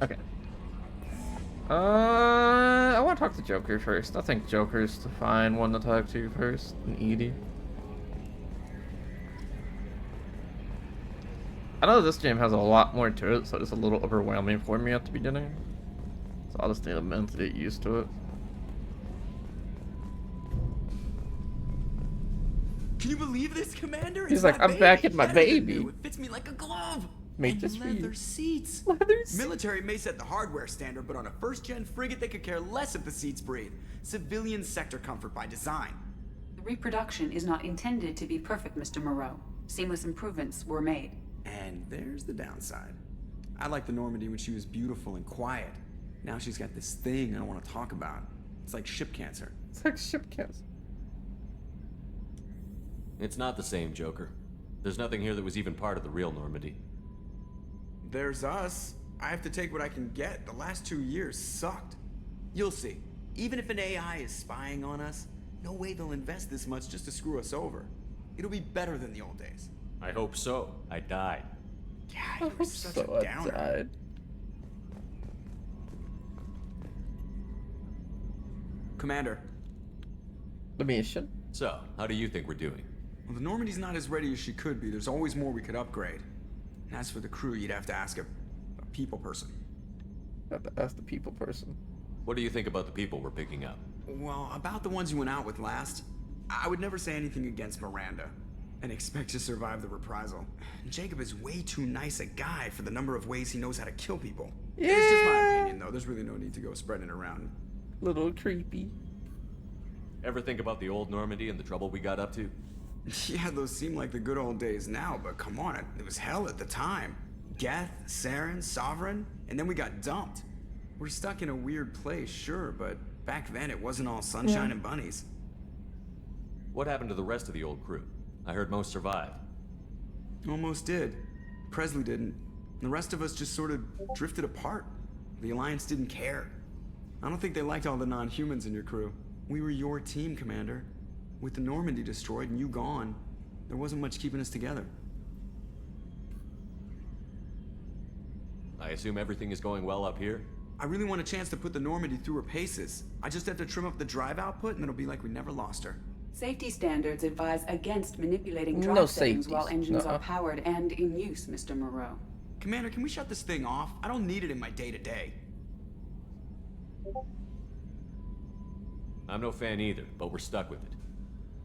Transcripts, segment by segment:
Okay. I want to talk to Joker first. I think Joker's the fine one to talk to first, and Edie. I know this game has a lot more to it, so it's a little overwhelming for me at the beginning. So I'll just need a minute to get used to it. Can you believe this, Commander? He's It's like, my I'm baby. back in my Better than baby. new. It fits me like a glove. Made And this for leather you. seats. Leather seats. Military may set the hardware standard, but on a first-gen frigate, they could care less if the seats breathe. Civilian sector comfort by design. The reproduction is not intended to be perfect, Mr. Moreau. Seamless improvements were made. And there's the downside. I liked the Normandy when she was beautiful and quiet. Now she's got this thing I don't want to talk about. It's like ship cancer. It's like ship cancer. It's not the same, Joker. There's nothing here that was even part of the real Normandy. There's us. I have to take what I can get. The last 2 years sucked. You'll see. Even if an AI is spying on us, no way they'll invest this much just to screw us over. It'll be better than the old days. I hope so. I died. Yeah, you were such a downer. Outside. Commander, The mission. So, how do you think we're doing? well, the Normandy's not as ready as she could be. There's always more we could upgrade. And as for the crew, you'd have to ask a people person. Have to ask the people person. What do you think about the people we're picking up? Well, about the ones you went out with last, I would never say anything against Miranda and expect to survive the reprisal. Jacob is way too nice a guy for the number of ways he knows how to kill people. It's just my opinion, though. There's really no need to go spreading it around. Little creepy. Ever think about the old Normandy and the trouble we got up to? Yeah, those seem like the good old days now, but come on, it was hell at the time. Geth, Saren, Sovereign, and then we got dumped. We're stuck in a weird place, sure, but back then it wasn't all sunshine and bunnies. What happened to the rest of the old crew? I heard most survived. Almost did. Presley didn't. The rest of us just sort of drifted apart. The Alliance didn't care. I don't think they liked all the non-humans in your crew. We were your team, Commander. With the Normandy destroyed and you gone, there wasn't much keeping us together. I assume everything is going well up here? I really want a chance to put the Normandy through her paces. I just have to trim up the drive output and it'll be like we never lost her. Safety standards advise against manipulating drive No settings safeties. while engines Nuh-uh. are powered and in use, Mr. Moreau. Commander, can we shut this thing off? I don't need it in my day-to-day. I'm no fan either, but we're stuck with it.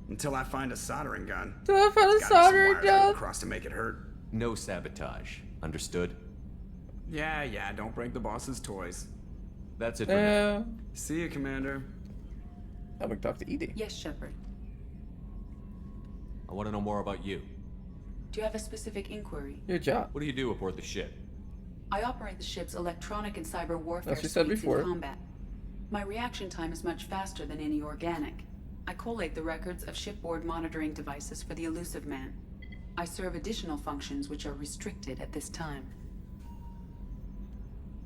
Until I find a soldering gun. Do I find a There's gotta be some soldering wires gun? across to make it hurt. No sabotage. Understood? Yeah, don't break the boss's toys. That's it for now. Yeah. See you, Commander. I would talk to Edie. Yes, Shepard. I want to know more about you. Do you have a specific inquiry? Your job. What do you do aboard the ship? I operate the ship's electronic and cyber warfare As you said suites before. in combat. My reaction time is much faster than any organic. I collate the records of shipboard monitoring devices for the Elusive Man. I serve additional functions which are restricted at this time.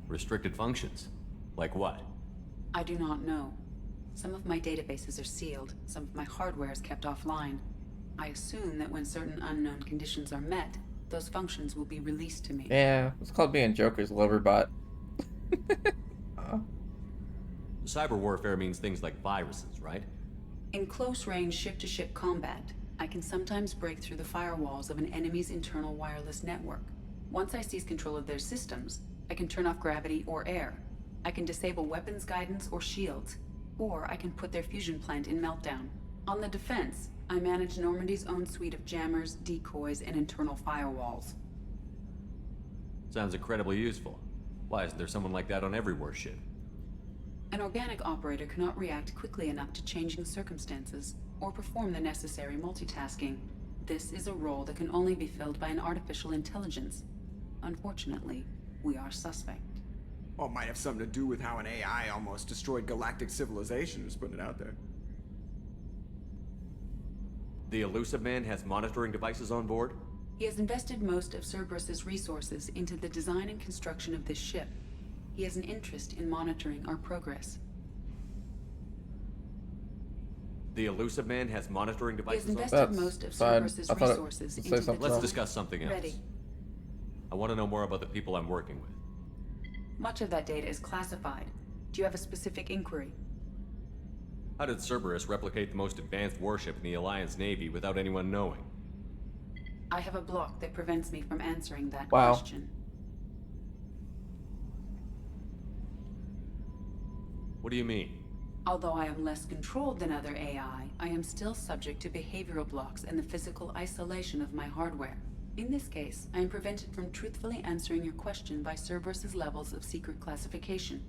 Restricted functions? Like what? I do not know. Some of my databases are sealed, some of my hardware is kept offline. I assume that when certain unknown conditions are met, those functions will be released to me. Yeah, it's called being Joker's lover bot. Cyber warfare means things like viruses, right? In close-range ship-to-ship combat, I can sometimes break through the firewalls of an enemy's internal wireless network. Once I seize control of their systems, I can turn off gravity or air. I can disable weapons guidance or shields, or I can put their fusion plant in meltdown. On the defense, I manage Normandy's own suite of jammers, decoys, and internal firewalls. Sounds incredibly useful. Why isn't there someone like that on every warship? An organic operator cannot react quickly enough to changing circumstances or perform the necessary multitasking. This is a role that can only be filled by an artificial intelligence. Unfortunately, we are suspect. Well, it might have something to do with how an AI almost destroyed galactic civilization, just putting it out there. The Elusive Man has monitoring devices on board? He has invested most of Cerberus's resources into the design and construction of this ship. He has an interest in monitoring our progress. The Elusive Man has monitoring He has devices on board? invested That's most of fine. Cerberus's I thought it- resources let's into say the something Let's else. discuss something else. Ready. I want to know more about the people I'm working with. Much of that data is classified. Do you have a specific inquiry? How did Cerberus replicate the most advanced warship in the Alliance Navy without anyone knowing? I have a block that prevents me from answering that Wow. question. What do you mean? Although I am less controlled than other AI, I am still subject to behavioral blocks and the physical isolation of my hardware. In this case, I am prevented from truthfully answering your question by Cerberus's levels of secret classification.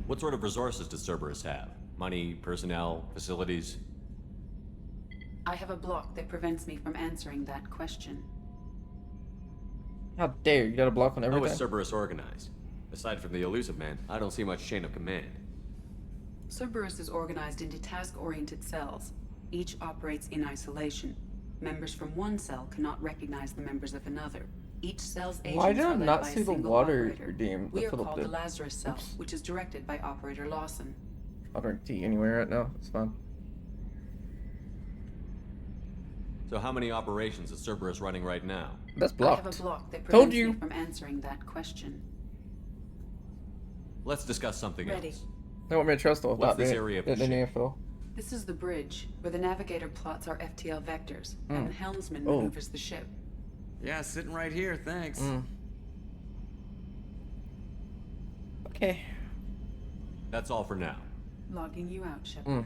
What sort of resources does Cerberus have? Money, personnel, facilities? I have a block that prevents me from answering that question. How dare you got a block on How everything? is Cerberus organized? Aside from the Elusive Man, I don't see much chain of command. Cerberus is organized into task-oriented cells. Each operates in isolation. Members from one cell cannot recognize the members of another. Each cell's agents Why did I are led not by a see the single water operator. redeem We that are Philip called the did? Lazarus cell, Oops. which is directed by Operator Lawson. I'll drink tea anywhere right now. It's fine. So how many operations is Cerberus running right now? That's I blocked. have a block that Told prevents you. me from answering that question. Let's discuss something Ready. else. They want me to trust the What's this area of the ship? info. This is the bridge, where the navigator plots our FTL vectors, and the helmsman Oh. maneuvers the ship. Yeah, sitting right here, thanks. Okay. That's all for now. Logging you out, Shepard.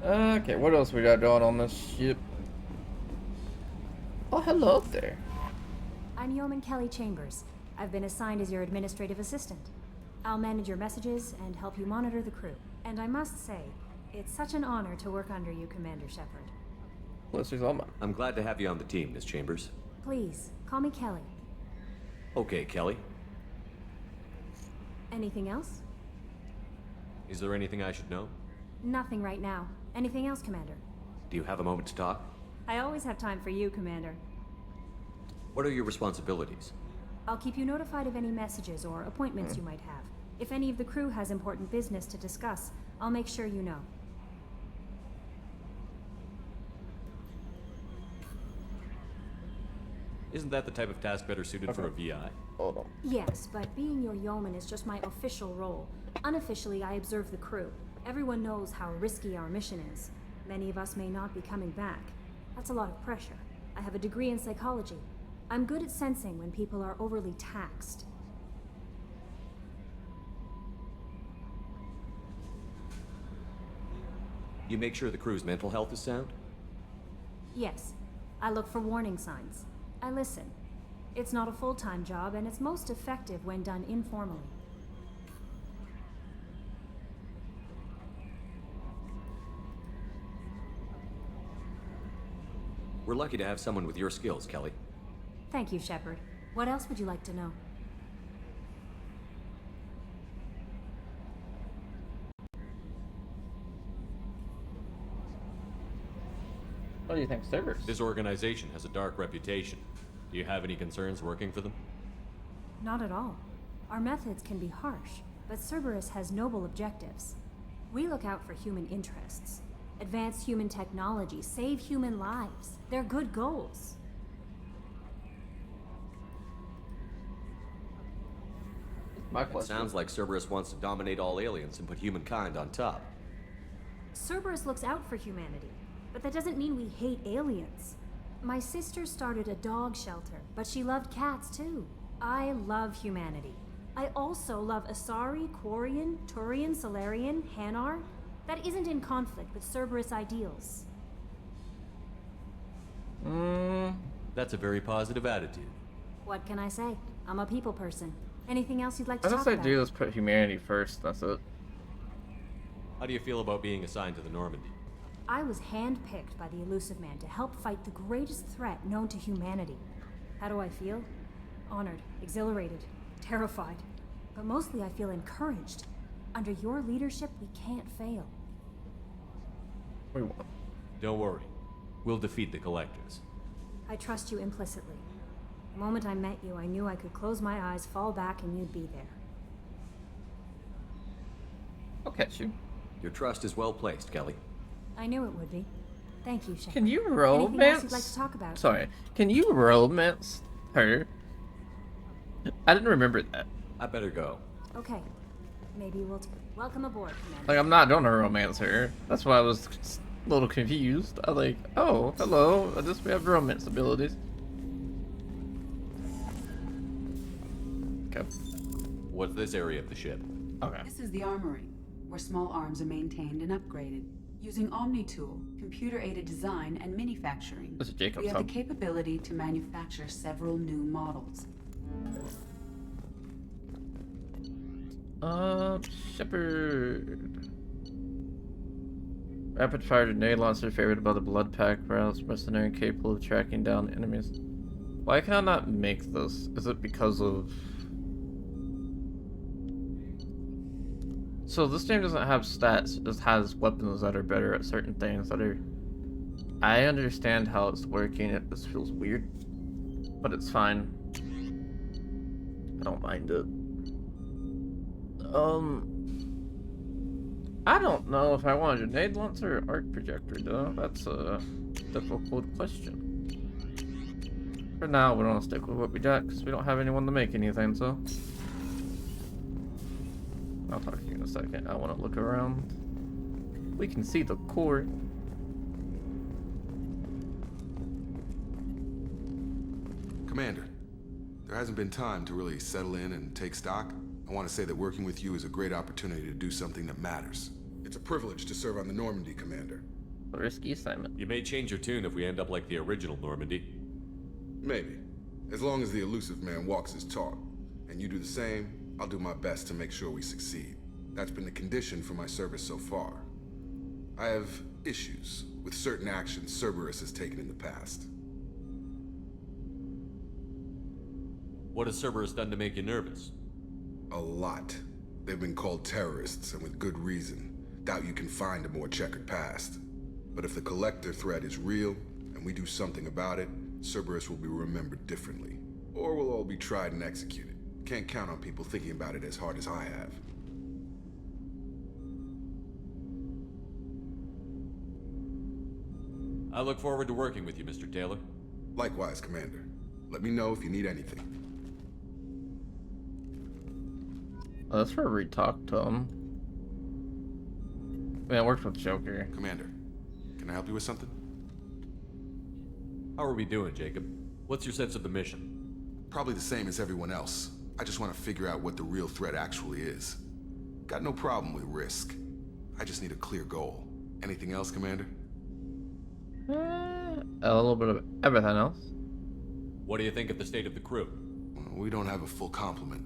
Okay, what else we got going on this ship? Oh, hello there. I'm Yeoman Kelly Chambers. I've been assigned as your administrative assistant. I'll manage your messages and help you monitor the crew. And I must say, it's such an honor to work under you, Commander Shepard. Blessings on mine. I'm glad to have you on the team, Miss Chambers. Please, call me Kelly. Okay, Kelly. Anything else? Is there anything I should know? Nothing right now. Anything else, Commander? Do you have a moment to talk? I always have time for you, Commander. What are your responsibilities? I'll keep you notified of any messages or appointments you might have. If any of the crew has important business to discuss, I'll make sure you know. Isn't that the type of task better suited for a VI? Hold on. Yes, but being your yeoman is just my official role. Unofficially, I observe the crew. Everyone knows how risky our mission is. Many of us may not be coming back. That's a lot of pressure. I have a degree in psychology. I'm good at sensing when people are overly taxed. You make sure the crew's mental health is sound? Yes, I look for warning signs. I listen. It's not a full-time job, and it's most effective when done informally. We're lucky to have someone with your skills, Kelly. Thank you, Shepard. What else would you like to know? What do you think, Cerberus? This organization has a dark reputation. Do you have any concerns working for them? Not at all. Our methods can be harsh, but Cerberus has noble objectives. We look out for human interests. Advance human technology, save human lives. They're good goals. My It question. sounds like Cerberus wants to dominate all aliens and put humankind on top. Cerberus looks out for humanity, but that doesn't mean we hate aliens. My sister started a dog shelter, but she loved cats too. I love humanity. I also love Asari, Quarian, Turian, Solarian, Hanar. That isn't in conflict with Cerberus ideals. That's a very positive attitude. What can I say? I'm a people person. Anything else you'd like to I talk just say about? do is put humanity first. That's it. How do you feel about being assigned to the Normandy? I was handpicked by the Elusive Man to help fight the greatest threat known to humanity. How do I feel? Honored, exhilarated, terrified. But mostly I feel encouraged. Under your leadership, we can't fail. Wait, what? Don't worry. We'll defeat the Collectors. I trust you implicitly. The moment I met you, I knew I could close my eyes, fall back, and you'd be there. I'll catch you. Your trust is well placed, Kelly. I knew it would be. Thank you, Shepard. Can you Anything else romance? you'd like to talk about? Sorry. Can you romance her? I didn't remember that. I better go. Okay. Maybe we'll... Welcome aboard, Commander. Like, I'm not gonna romance her. That's why I was a little confused. I was like, oh, hello. I just have romance abilities. Okay. What's this area of the ship? Okay. This is the armory, where small arms are maintained and upgraded. Using Omni-Tool, computer-aided design, and manufacturing, This is Jacob's we have hub. the capability to manufacture several new models. Shepard. Rapid fire grenade launcher favored by the Blood Pack routes, mercenary capable of tracking down enemies. Why can I not make this? Is it because of... So this game doesn't have stats, it just has weapons that are better at certain things that are... I understand how it's working, it just feels weird. But it's fine. I don't mind it. I don't know if I want a grenade launcher or arc projector though. That's a difficult question. For now, we don't want to stick with what we got because we don't have anyone to make anything, so. I'll talk to you in a second. I want to look around. We can see the core. Commander, there hasn't been time to really settle in and take stock. I want to say that working with you is a great opportunity to do something that matters. It's a privilege to serve on the Normandy, Commander. A risky assignment. You may change your tune if we end up like the original Normandy. Maybe. As long as the Elusive Man walks his talk, and you do the same, I'll do my best to make sure we succeed. That's been the condition for my service so far. I have issues with certain actions Cerberus has taken in the past. What has Cerberus done to make you nervous? A lot. They've been called terrorists, and with good reason. Doubt you can find a more checkered past. But if the Collector threat is real, and we do something about it, Cerberus will be remembered differently. Or we'll all be tried and executed. Can't count on people thinking about it as hard as I have. I look forward to working with you, Mr. Taylor. Likewise, Commander. Let me know if you need anything. Oh, that's where we talked to him. Man, I worked with Joker. Commander, can I help you with something? How are we doing, Jacob? What's your sense of the mission? Probably the same as everyone else. I just want to figure out what the real threat actually is. Got no problem with risk. I just need a clear goal. Anything else, Commander? A little bit of everything else. What do you think of the state of the crew? We don't have a full complement.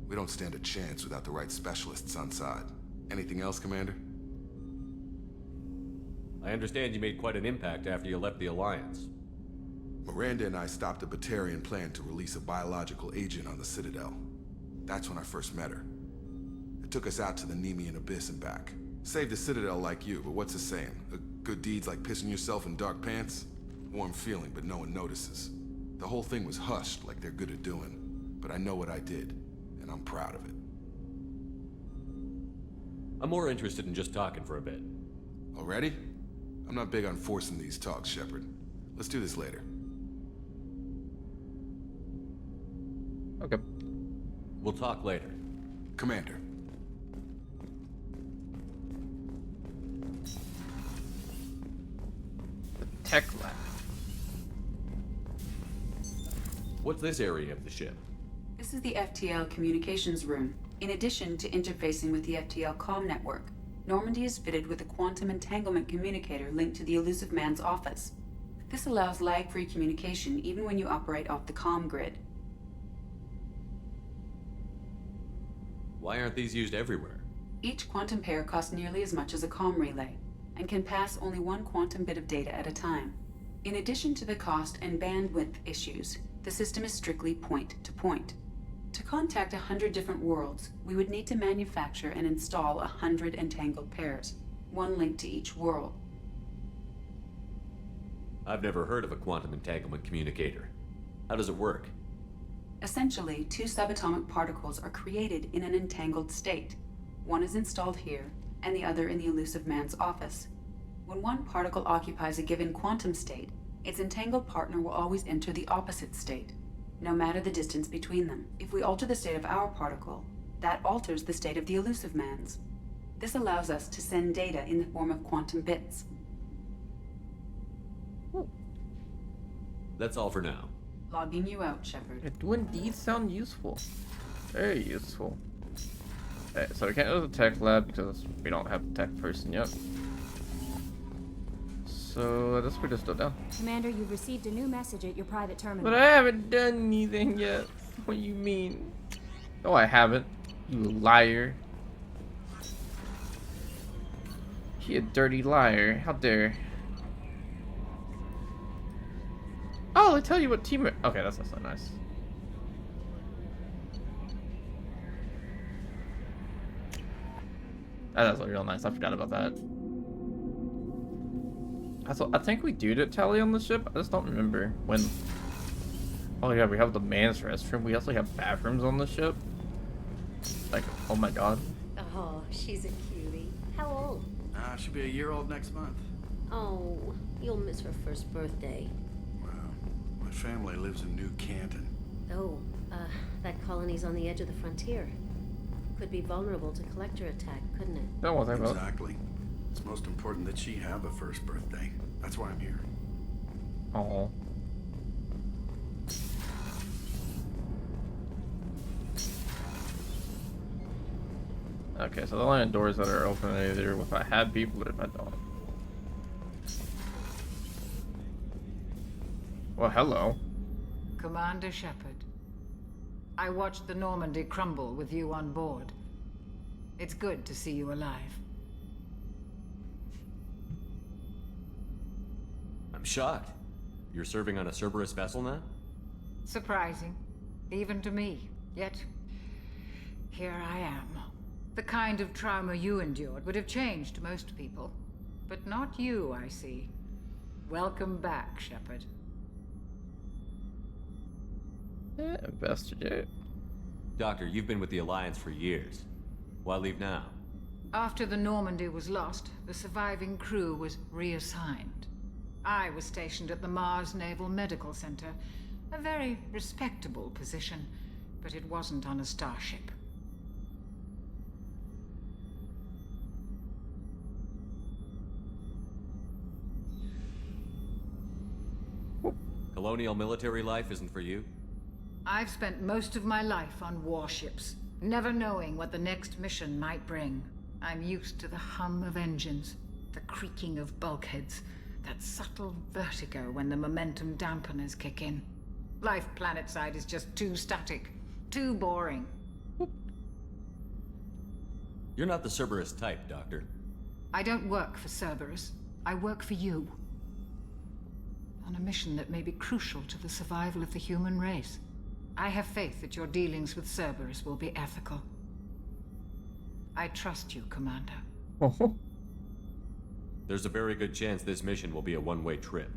We don't stand a chance without the right specialists on side. Anything else, Commander? I understand you made quite an impact after you left the Alliance. Miranda and I stopped a Batarian plan to release a biological agent on the Citadel. That's when I first met her. It took us out to the Nemean Abyss and back. Saved the Citadel like you, but what's the saying? Good deeds like pissing yourself in dark pants? Warm feeling, but no one notices. The whole thing was hushed like they're good at doing. But I know what I did, and I'm proud of it. I'm more interested in just talking for a bit. Already? I'm not big on forcing these talks, Shepard. Let's do this later. Okay. We'll talk later. Commander. Tech lab. What's this area of the ship? This is the FTL communications room. In addition to interfacing with the FTL comm network, Normandy is fitted with a quantum entanglement communicator linked to the Elusive Man's office. This allows lag-free communication even when you operate off the comm grid. Why aren't these used everywhere? Each quantum pair costs nearly as much as a comm relay. and can pass only one quantum bit of data at a time. In addition to the cost and bandwidth issues, the system is strictly point-to-point. To contact 100 different worlds, we would need to manufacture and install 100 entangled pairs, one link to each world. I've never heard of a quantum entanglement communicator. How does it work? Essentially, two subatomic particles are created in an entangled state. One is installed here, and the other in the Elusive Man's office. When one particle occupies a given quantum state, its entangled partner will always enter the opposite state, no matter the distance between them. If we alter the state of our particle, that alters the state of the Elusive Man's. This allows us to send data in the form of quantum bits. That's all for now. Logging you out, Shepard. It do indeed sound useful. Very useful. Okay, so we can't go to the tech lab because we don't have a tech person yet. So I guess we just go down. Commander, you've received a new message at your private terminal. But I haven't done anything yet. What do you mean? No, I haven't. You liar. She a dirty liar. How dare. Oh, I tell you what team. Okay, that's not so nice. That's real nice. I forgot about that. I think we do get Tally on the ship. I just don't remember when. Oh yeah, we have the man's restroom. We also have bathrooms on the ship. Like, oh my god. Oh, she's a cutie. How old? She'll be a year old next month. Oh, you'll miss her first birthday. Wow. My family lives in New Canton. Oh, that colony's on the edge of the frontier. Could be vulnerable to collector attack, couldn't it? That wasn't about. Exactly. It's most important that she have a first birthday. That's why I'm here. Oh. Okay, so the only doors that are open are either if I have people or if I don't. Well, hello. Commander Shepard. I watched the Normandy crumble with you on board. It's good to see you alive. I'm shocked. You're serving on a Cerberus vessel now? Surprising, even to me. Yet, here I am. The kind of trauma you endured would have changed most people. But not you, I see. Welcome back, Shepard. Investigate. Doctor, you've been with the Alliance for years. Why leave now? After the Normandy was lost, the surviving crew was reassigned. I was stationed at the Mars Naval Medical Center, a very respectable position, but it wasn't on a starship. Colonial military life isn't for you? I've spent most of my life on warships, never knowing what the next mission might bring. I'm used to the hum of engines, the creaking of bulkheads, that subtle vertigo when the momentum dampeners kick in. Life planetside is just too static, too boring. You're not the Cerberus type, Doctor. I don't work for Cerberus. I work for you. On a mission that may be crucial to the survival of the human race. I have faith that your dealings with Cerberus will be ethical. I trust you, Commander. There's a very good chance this mission will be a one-way trip.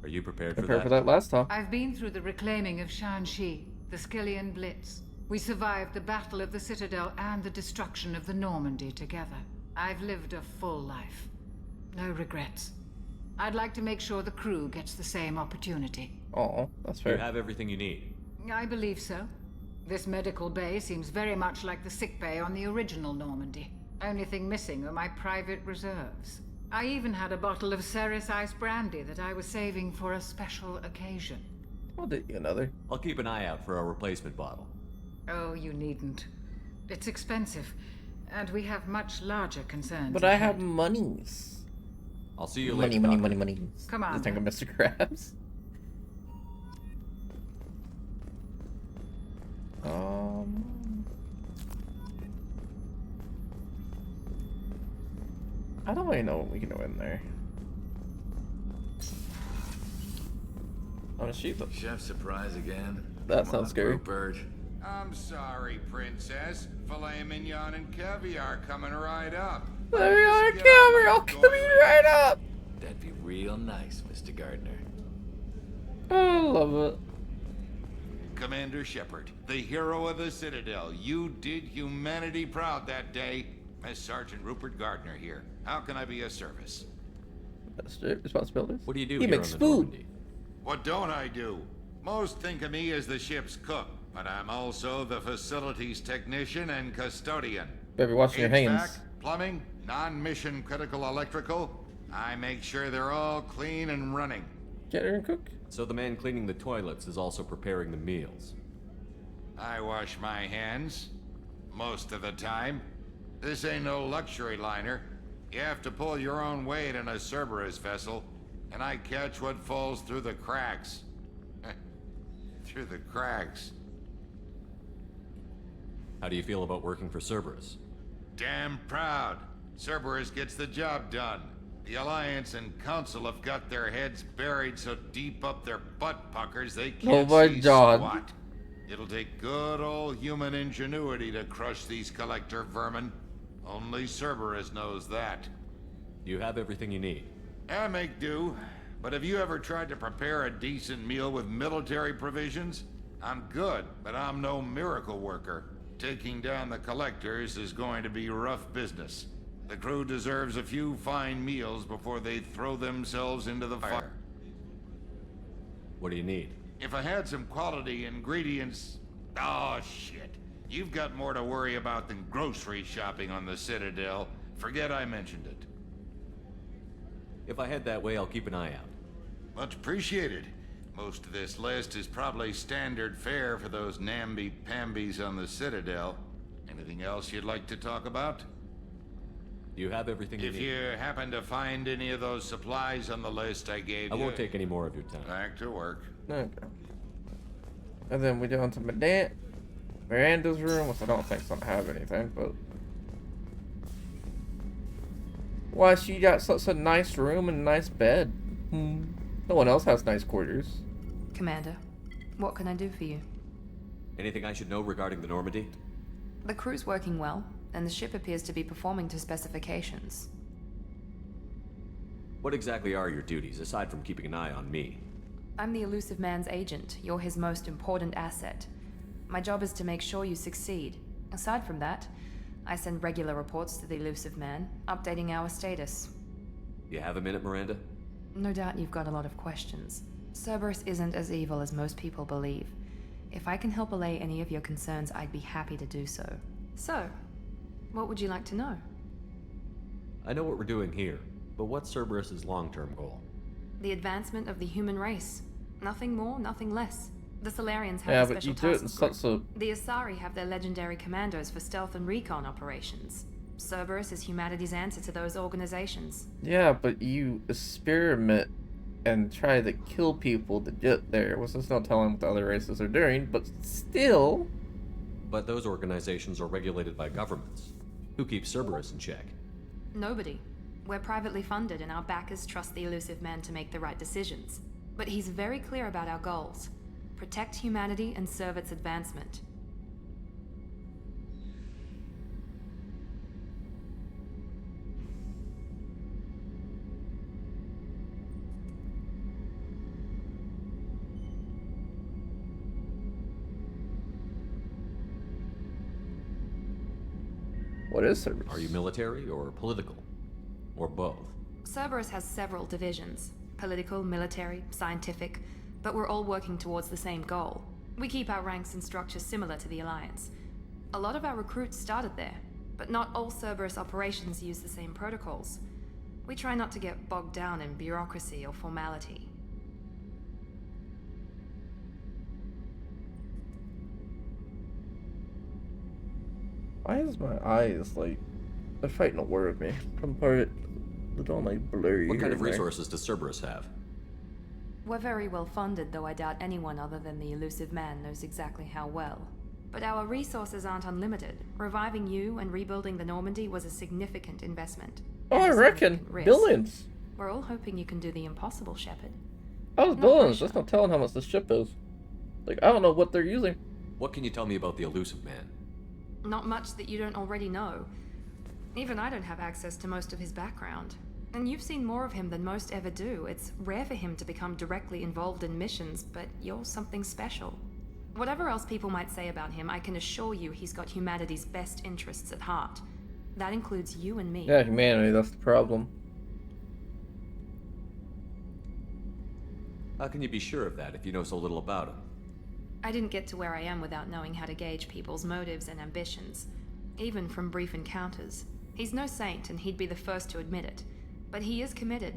Are you prepared for Prepare that? for that last time. I've been through the reclaiming of Shanxi, the Skyllian Blitz. We survived the Battle of the Citadel and the destruction of the Normandy together. I've lived a full life. No regrets. I'd like to make sure the crew gets the same opportunity. Oh, that's You fair. have everything you need. I believe so. This medical bay seems very much like the sick bay on the original Normandy. Only thing missing are my private reserves. I even had a bottle of Ceres Ice brandy that I was saving for a special occasion. I'll do you another. I'll keep an eye out for a replacement bottle. Oh, you needn't. It's expensive, and we have much larger concerns. But I ahead. have monies. I'll see you Money, later, money, Doctor. money, money. Come on, You think of then. Mr. Krabs? I don't really know what we can do in there. Oh, shoot. Chef surprise again. That Come sounds on, scary. Rupert. I'm sorry, Princess. Filet mignon and caviar coming right up. There we are, camera coming right up. That'd be real nice, Mr. Gardner. I love it. Commander Shepard, the hero of the Citadel. You did humanity proud that day. As Sergeant Rupert Gardner here. How can I be of service? That's responsibilities. What do you do He here makes on the food. Normandy? What don't I do? Most think of me as the ship's cook, but I'm also the facilities technician and custodian. Better be washing your hands. HVAC, plumbing, non-mission critical electrical. I make sure they're all clean and running. Get her and cook. So the man cleaning the toilets is also preparing the meals. I wash my hands. Most of the time. This ain't no luxury liner. You have to pull your own weight in a Cerberus vessel, and I catch what falls through the cracks. Through the cracks. How do you feel about working for Cerberus? Damn proud. Cerberus gets the job done. The Alliance and Council have got their heads buried so deep up their butt puckers they can't my see God. squat. It'll take good old human ingenuity to crush these collector vermin. Only Cerberus knows that. You have everything you need. I make do. But have you ever tried to prepare a decent meal with military provisions? I'm good, but I'm no miracle worker. Taking down the collectors is going to be rough business. The crew deserves a few fine meals before they throw themselves into the fire. What do you need? If I had some quality ingredients... Oh, shit. You've got more to worry about than grocery shopping on the Citadel. Forget I mentioned it. If I head that way, I'll keep an eye out. Much appreciated. Most of this list is probably standard fare for those namby-pambies on the Citadel. Anything else you'd like to talk about? You have everything you If need. you happen to find any of those supplies on the list I gave I you... won't take any more of your time. Back to work. Okay. And then we go into Miranda's room, which I don't think doesn't have anything, but... Why, she got such a nice room and a nice bed. No one else has nice quarters. Commander, what can I do for you? Anything I should know regarding the Normandy? The crew's working well, and the ship appears to be performing to specifications. What exactly are your duties, aside from keeping an eye on me? I'm the Elusive Man's agent. You're his most important asset. My job is to make sure you succeed. Aside from that, I send regular reports to the Elusive Man, updating our status. You have a minute, Miranda? No doubt you've got a lot of questions. Cerberus isn't as evil as most people believe. If I can help allay any of your concerns, I'd be happy to do so. So, what would you like to know? I know what we're doing here, but what's Cerberus's long-term goal? The advancement of the human race. Nothing more, nothing less. The Solarians have Yeah, a but special you do it in task group. such a... The Asari have their legendary commandos for stealth and recon operations. Cerberus is humanity's answer to those organizations. Yeah, but you experiment and try to kill people to get there. Well, there's no telling what the other races are doing, but still... But those organizations are regulated by governments. Who keeps Cerberus in check? Nobody. We're privately funded and our backers trust the Elusive Man to make the right decisions. But he's very clear about our goals. Protect humanity and serve its advancement. What is Cerberus? Are you military or political? Or both? Cerberus has several divisions. Political, military, scientific, but we're all working towards the same goal. We keep our ranks and structures similar to the Alliance. A lot of our recruits started there, but not all Cerberus operations use the same protocols. We try not to get bogged down in bureaucracy or formality. Why is my eyes like... They're fighting a war with me. Some part... They're going like blurry. What kind here of and there. resources does Cerberus have? We're very well funded, though I doubt anyone other than the Elusive Man knows exactly how well. But our resources aren't unlimited. Reviving you and rebuilding the Normandy was a significant investment. Oh, I and some reckon. risk. Billions. We're all hoping you can do the impossible, Shepard. Oh, it's No billions. pressure. That's not telling how much this ship is. Like, I don't know what they're using. What can you tell me about the Elusive Man? Not much that you don't already know. Even I don't have access to most of his background. And you've seen more of him than most ever do. It's rare for him to become directly involved in missions, but you're something special. Whatever else people might say about him, I can assure you he's got humanity's best interests at heart. That includes you and me. Yeah, humanity, that's the problem. How can you be sure of that if you know so little about him? I didn't get to where I am without knowing how to gauge people's motives and ambitions, even from brief encounters. He's no saint, and he'd be the first to admit it. But he is committed.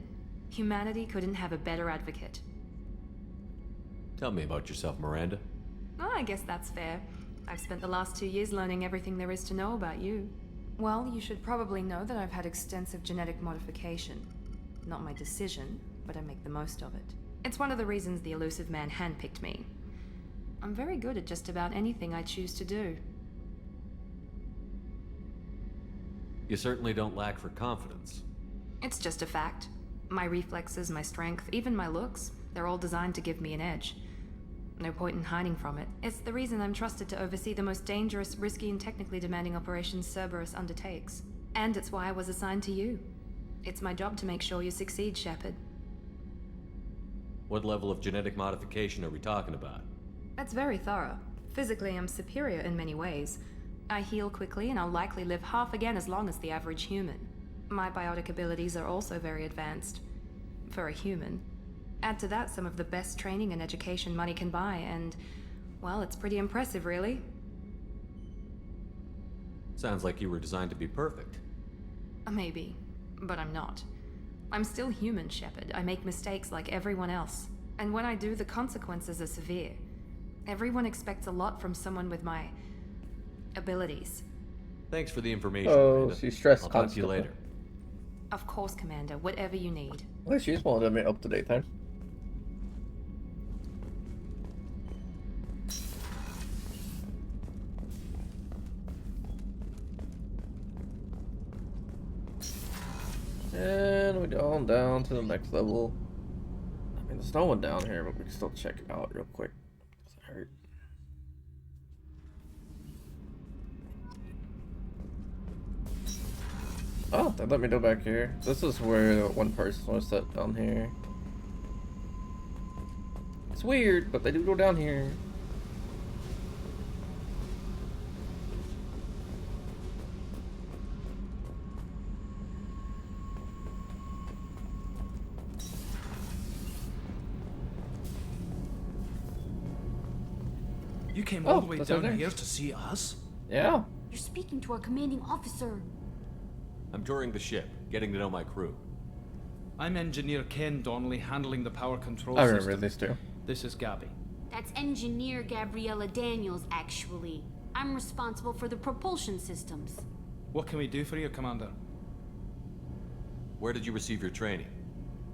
Humanity couldn't have a better advocate. Tell me about yourself, Miranda. Oh, I guess that's fair. I've spent the last 2 years learning everything there is to know about you. Well, you should probably know that I've had extensive genetic modification. Not my decision, but I make the most of it. It's one of the reasons the Elusive Man handpicked me. I'm very good at just about anything I choose to do. You certainly don't lack for confidence. It's just a fact. My reflexes, my strength, even my looks, they're all designed to give me an edge. No point in hiding from it. It's the reason I'm trusted to oversee the most dangerous, risky, and technically demanding operations Cerberus undertakes. And it's why I was assigned to you. It's my job to make sure you succeed, Shepard. What level of genetic modification are we talking about? That's very thorough. Physically, I'm superior in many ways. I heal quickly, and I'll likely live half again as long as the average human. My biotic abilities are also very advanced. For a human. Add to that some of the best training and education money can buy, and, well, it's pretty impressive, really. Sounds like you were designed to be perfect. Maybe, but I'm not. I'm still human, Shepard. I make mistakes like everyone else. And when I do, the consequences are severe. Everyone expects a lot from someone with my abilities. Thanks for the information, Oh, Miranda. she's stressed I'll talk to you constantly. later. Of course, Commander, whatever you need. At least she's willing to admit up to date time. And we go on down to the next level. I mean, there's no one down here, but we can still check it out real quick. Does it hurt? Oh, they let me go back here. This is where one person was set down here. It's weird, but they do go down here. You came all Oh, the way that's down over there. here to see us? Yeah. You're speaking to our commanding officer. I'm touring the ship, getting to know my crew. I'm Engineer Ken Donnelly, handling the power control I system. remember these two. This is Gabby. That's Engineer Gabriella Daniels, actually. I'm responsible for the propulsion systems. What can we do for you, Commander? Where did you receive your training?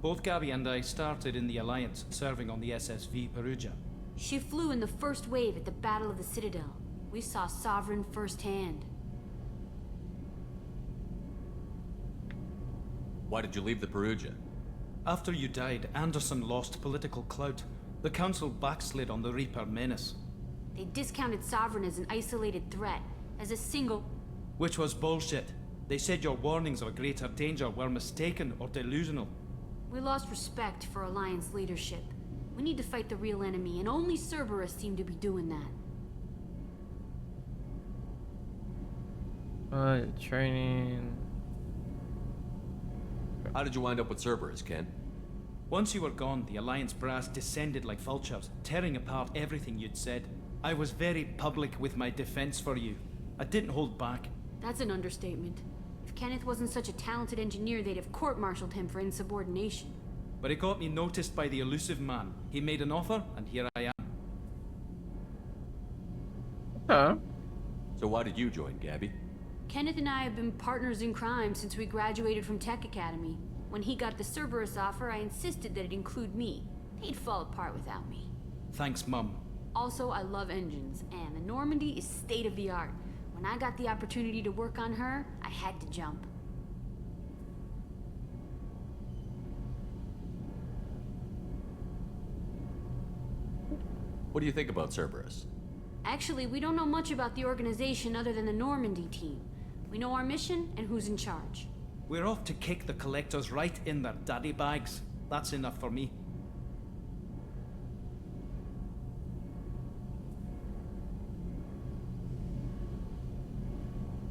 Both Gabby and I started in the Alliance, serving on the SSV Perugia. She flew in the first wave at the Battle of the Citadel. We saw Sovereign firsthand. Why did you leave the Perugia? After you died, Anderson lost political clout. The Council backslid on the Reaper menace. They discounted Sovereign as an isolated threat, as a single... Which was bullshit. They said your warnings of a greater danger were mistaken or delusional. We lost respect for Alliance leadership. We need to fight the real enemy, and only Cerberus seem to be doing that. Training... How did you wind up with Cerberus, Ken? Once you were gone, the Alliance brass descended like vultures, tearing apart everything you'd said. I was very public with my defense for you. I didn't hold back. That's an understatement. If Kenneth wasn't such a talented engineer, they'd have court-martialed him for insubordination. But it got me noticed by the Elusive Man. He made an offer, and here I am. Huh? So why did you join, Gabby? Kenneth and I have been partners in crime since we graduated from Tech Academy. When he got the Cerberus offer, I insisted that it include me. They'd fall apart without me. Thanks, Mum. Also, I love engines, and the Normandy is state-of-the-art. When I got the opportunity to work on her, I had to jump. What do you think about Cerberus? Actually, we don't know much about the organization other than the Normandy team. We know our mission and who's in charge. We're off to kick the Collectors right in their daddy bags. That's enough for me.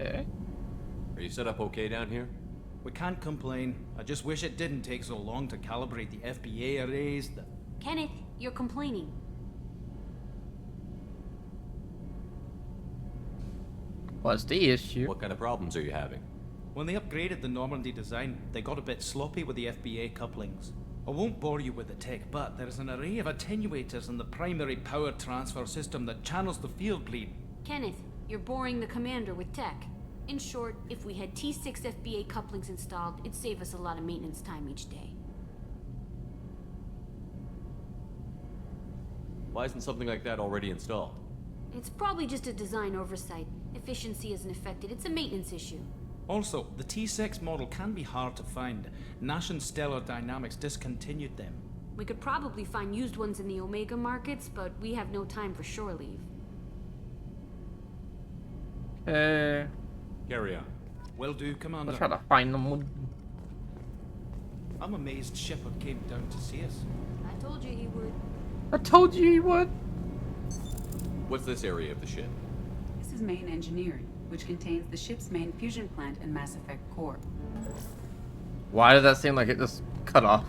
Okay. Are you set up okay down here? We can't complain. I just wish it didn't take so long to calibrate the FBA arrays. Kenneth, you're complaining. What's the issue? What kind of problems are you having? When they upgraded the Normandy design, they got a bit sloppy with the FBA couplings. I won't bore you with the tech, but there's an array of attenuators in the primary power transfer system that channels the field bleed. Kenneth, you're boring the commander with tech. In short, if we had T6 FBA couplings installed, it'd save us a lot of maintenance time each day. Why isn't something like that already installed? It's probably just a design oversight. Efficiency isn't affected. It's a maintenance issue. Also, the T6 model can be hard to find. Nash and Stellar Dynamics discontinued them. We could probably find used ones in the Omega markets, but we have no time for shore leave. Carry on. Will do, Commander. Let's try to find them. I'm amazed Shepard came down to see us. I told you he would. I told you he would. What's this area of the ship? This is main engineering, which contains the ship's main fusion plant and Mass Effect core. Why did that seem like it just cut off?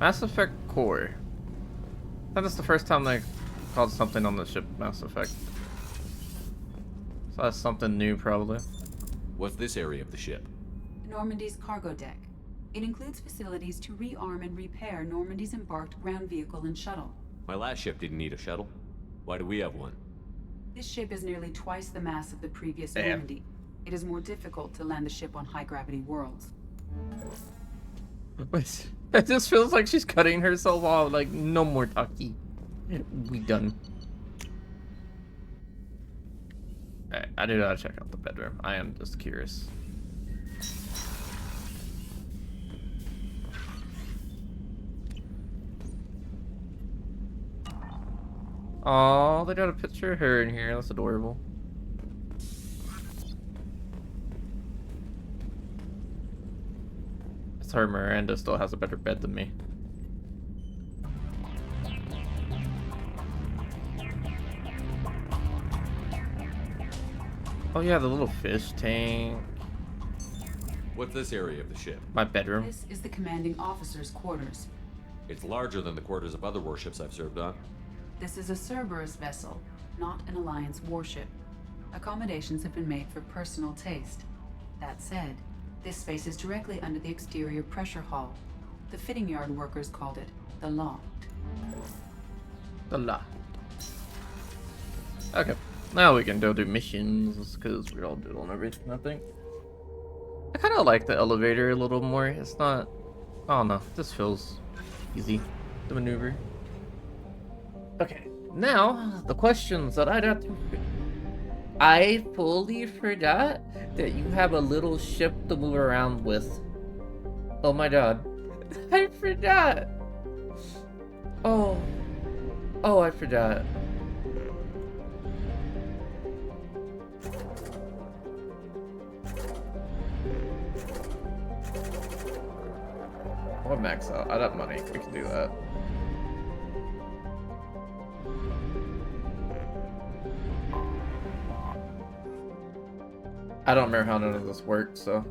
Mass Effect core. I think that's the first time they called something on the ship Mass Effect. So that's something new, probably. What's this area of the ship? Normandy's cargo deck. It includes facilities to rearm and repair Normandy's embarked ground vehicle and shuttle. My last ship didn't need a shuttle. Why do we have one? This ship is nearly twice the mass of the previous Damn. Normandy. It is more difficult to land the ship on high-gravity worlds. Wait, it just feels like she's cutting herself off. Like, no more talkie. We done. Alright, I do gotta check out the bedroom. I am just curious. Oh, they got a picture of her in here. That's adorable. It's her. Miranda still has a better bed than me. Oh yeah, the little fish tank. What's this area of the ship? My bedroom. This is the commanding officer's quarters. It's larger than the quarters of other warships I've served on. This is a Cerberus vessel, not an Alliance warship. Accommodations have been made for personal taste. That said, this space is directly under the exterior pressure hull. The fitting yard workers called it the loft. The loft. Okay, now we can go do missions because we're all doing everything, I think. I kind of like the elevator a little more. It's not, I don't know, this feels easy to maneuver. Okay, now the questions that I'd have to. I fully forgot that you have a little ship to move around with. Oh my god. I forgot. Oh, I forgot. I'll max out. I got money. We can do that. I don't remember how none of this worked, so.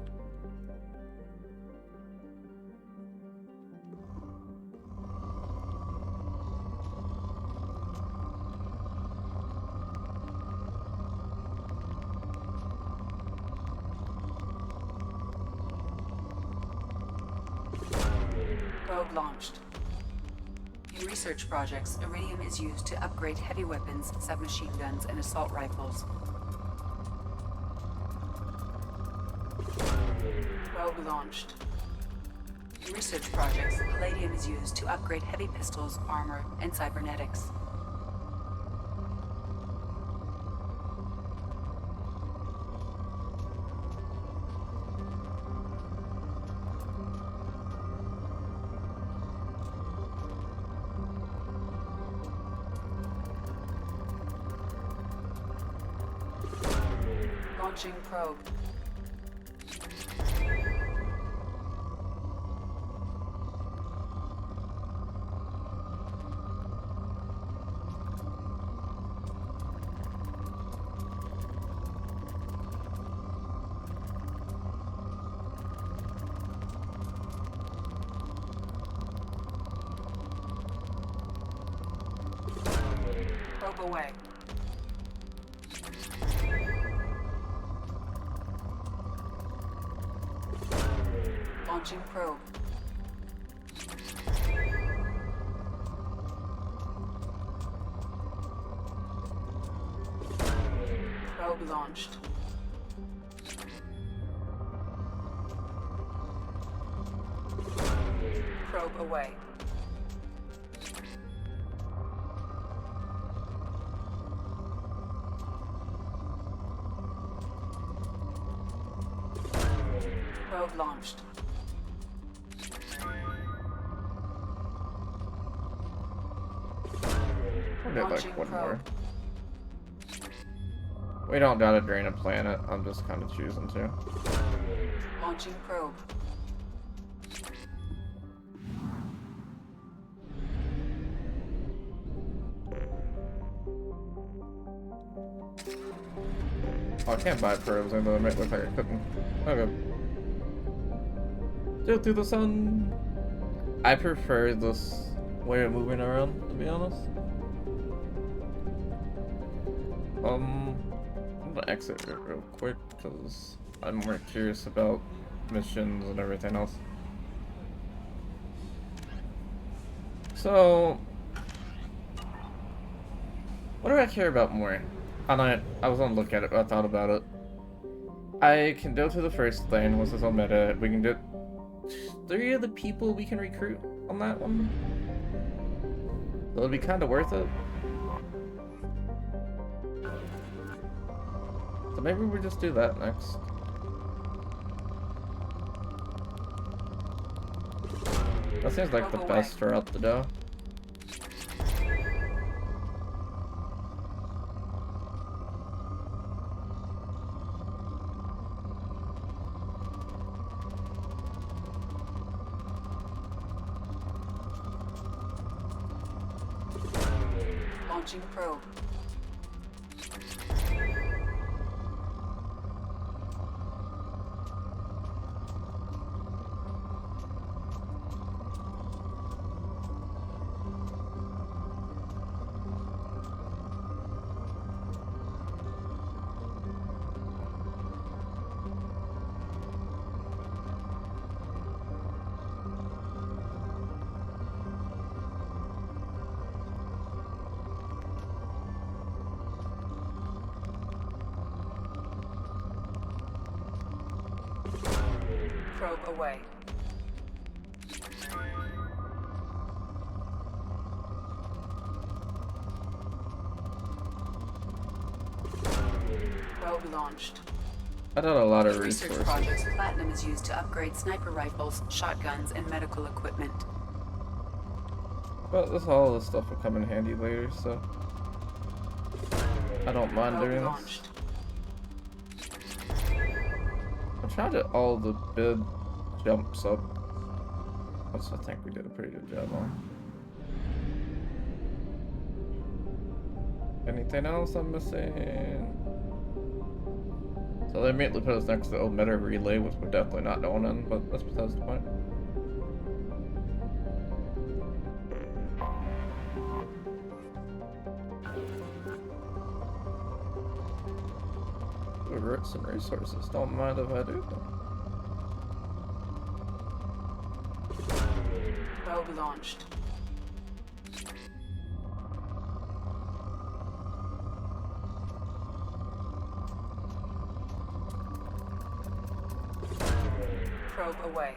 Probe launched. In research projects, Iridium is used to upgrade heavy weapons, submachine guns, and assault rifles. Probe launched. In research projects, Palladium is used to upgrade heavy pistols, armor, and cybernetics. Launching probe. Probe away. Launching probe. Probe launched. Probe away. Probe launched. I'll get like Launching one probe. more. We don't gotta drain a planet. I'm just kind of choosing to. Launching probe. Oh, I can't buy probes, although it might look like I couldn't. Okay. Go through the sun. I prefer this way of moving around, to be honest. I'm gonna exit it real quick because I'm more curious about missions and everything else. So, what do I care about more? I was gonna look at it, but I thought about it. I can go to the first thing, once it's on meta. We can get 3 of the people we can recruit on that one. So it'll be kind of worth it. So maybe we just do that next. That seems like the best route to go. Launching probe. Probe away. Probe launched. I did a lot of Research resources. projects Platinum is used to upgrade sniper rifles, shotguns, and medical equipment. But all this stuff will come in handy later, so I don't mind Probe doing launched. this. I'm trying to get all the bid jumps up, which I think we did a pretty good job on. Anything else I'm missing? So they immediately put us next to the old meta relay, which we're definitely not going in, but that's besides the point. Roots and resources. Don't mind if I do. Probe launched. Probe away.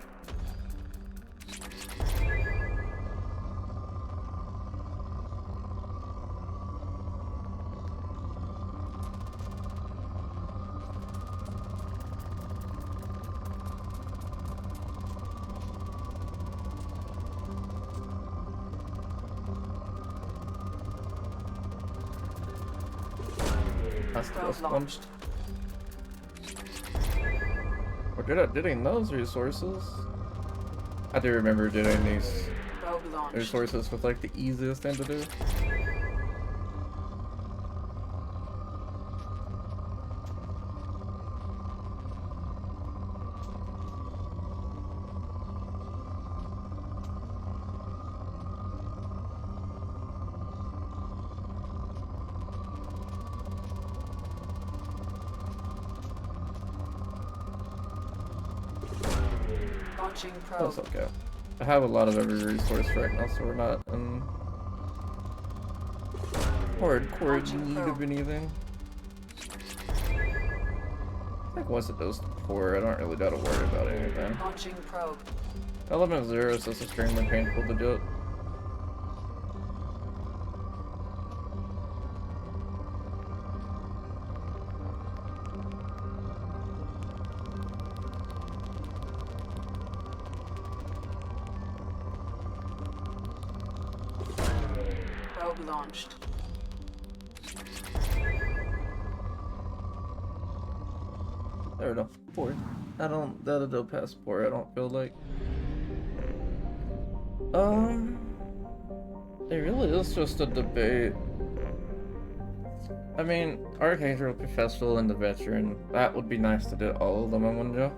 That's the Probe first one. launched. We're getting those resources. I do remember doing these Probe launched. resources with like the easiest thing to do. Launching That's probe. okay. I have a lot of every resource right now, so we're not in hardcore need of anything. I think once it goes to 4, I don't really gotta worry about anything. Launching probe. Element 0 is just extremely painful to do it. Probe launched. There we go. 4. That'll go past 4, I don't feel like. It really is just a debate. I mean, Archangel, Professional, and the Veteran, that would be nice to do all of them in one go.